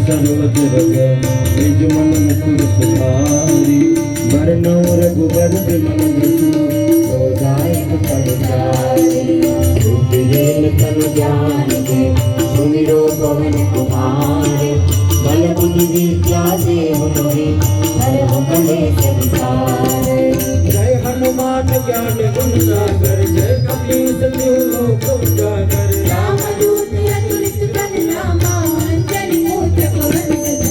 सर्वत रग निज मन मुकुर सुधारी बरनौ रघुबर बिमल जसु दायक फलचारी रूपहीन तन जान के सुमिरो पवन कुमार बल बुद्धि विद्या देहु मोहि हरहु कलेश विकार जय हनुमान ज्ञान गुण सागर जय कपीस तिहु लोक उजागर रामदूत अतुलित बल धामा अंजनी पुत्र पवन सुत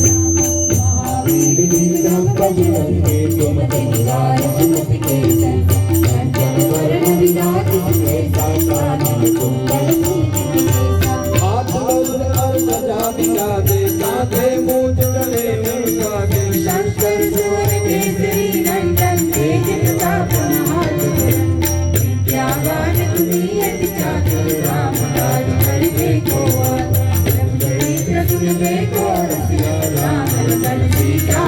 महावीर विक्रम बजरंगी सुमति निवार सुमति के संतन वरण विराज सुबेसा कानन कुंडल हाथ गौर और सजा विराजे कांधे मूंछ गले में साजे शंकर सुवर केसरी नंदन तेज प्रताप महान विद्यावान गुणी अति चातुर राम काज करते को चरित्र सुनबे को रसिया राम लखन सीता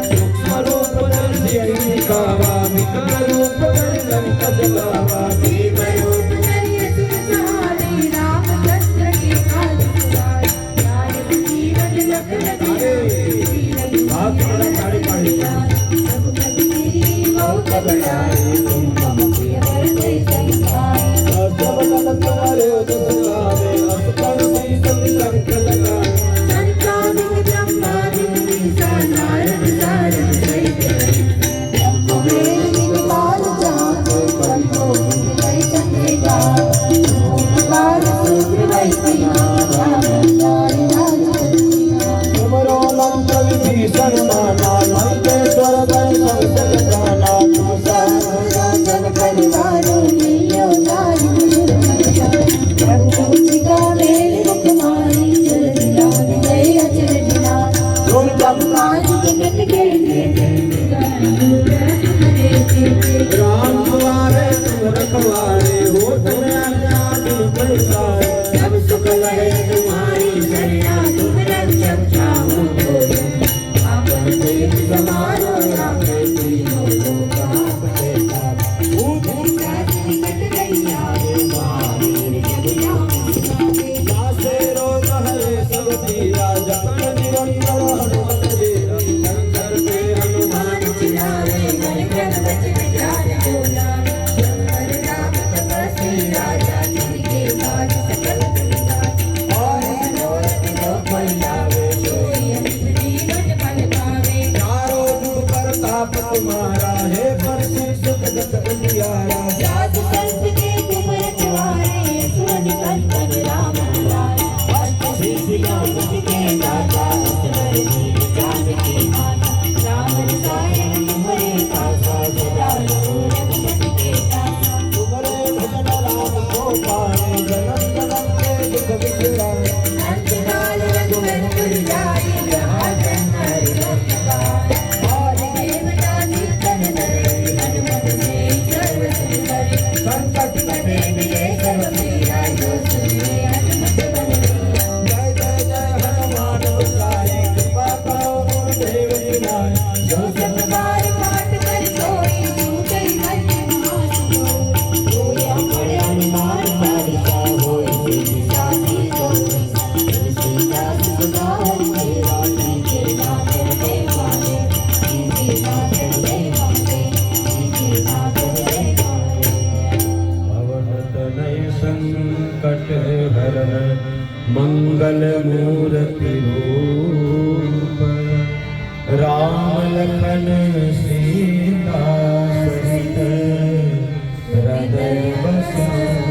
सूक्ष्म रूप धरि दिखावा विकट रूप धरि लंक जलावा भीम रूप धरि असुर सहारे रामचंद्र के काज सवारे नायक जीवन लखन रघुपति गिरि बहुत बड़ाई तुम मम प्रिय भरते संभाई सब तन तुम्हारे उदगावे असकल सीतम लंक लगाए संतानिक ब्रह्मादिक ईसा नारद सारद सहित ब्रह्मवेद विद्वान जाते कंठो विजय संदेगा ओंकार सूत्र वैदिया तुमरो मंत्र विभीषण माना मंत्रेश्वर भय सब जगताना तुम सर्वजन परिवारो लियो जायु पंचमुखिका मेल मुखमारी चल दिलान गए अचर जिला तुम ब्रह्मा जी जगत के राम तुम्हारे तुम रखवारे हो तुम अज्ञान परिसारे सब सुख लहे तुम्हारी शरणा तुम रक्षक चाहो आपन तेज समारो राखे तीनों लोक आपके साथ भूत पिशाच निकट नहीं आवे महावीर जब नाम सुनावे दासे रोज हरे सब पीरा जपन निरंतर हनुमत बीरा शंकर पे हनुमान चिरावे मन क्रम वचन ध्यान बोला शंकर राम तपस्वी राजा जिनके काज सकल कल्याण और मनोरथ जो कोई लावे सोई अमित जीवन फल पावे चारों जुग प्रताप तुम्हारा है परसिद्ध जगत उजियारा साधु संत के तुम रखवारे सुन कंचन राम दुलारे अष्ट सिद्धियों के दाता असवर दीन जानकी माता राम रसायन तुम्हारे पासा सदा रहो रघुपति के दासा तुम्हारे भजन राम को पाए जन्म जन्म के दुख बिसराए अंत काल रघुवर पुर जाए जहाँ जन्म हरि लोक पाए और देवता कीर्तन करे हनुमत से सर्व सुख करे संकट कटे मिले सब पीरा जो सुने हनुमत बल जय जय जय हनुमान गोसाई कृपा करो गुरुदेव जी नाय जो सब बार पाठ कर कोई छूटे बंधन मासुको कोई अपने अनुमान पारिका होई सीधी साथी जोड़ी सीता सुधा हरि तेरा के नाथ देवाने के नाथ देवाने के नाथ देवाने पवन तनय संकट हरण मंगल मूर्ति रूप राम लखन सीता सहित हृदय बसाए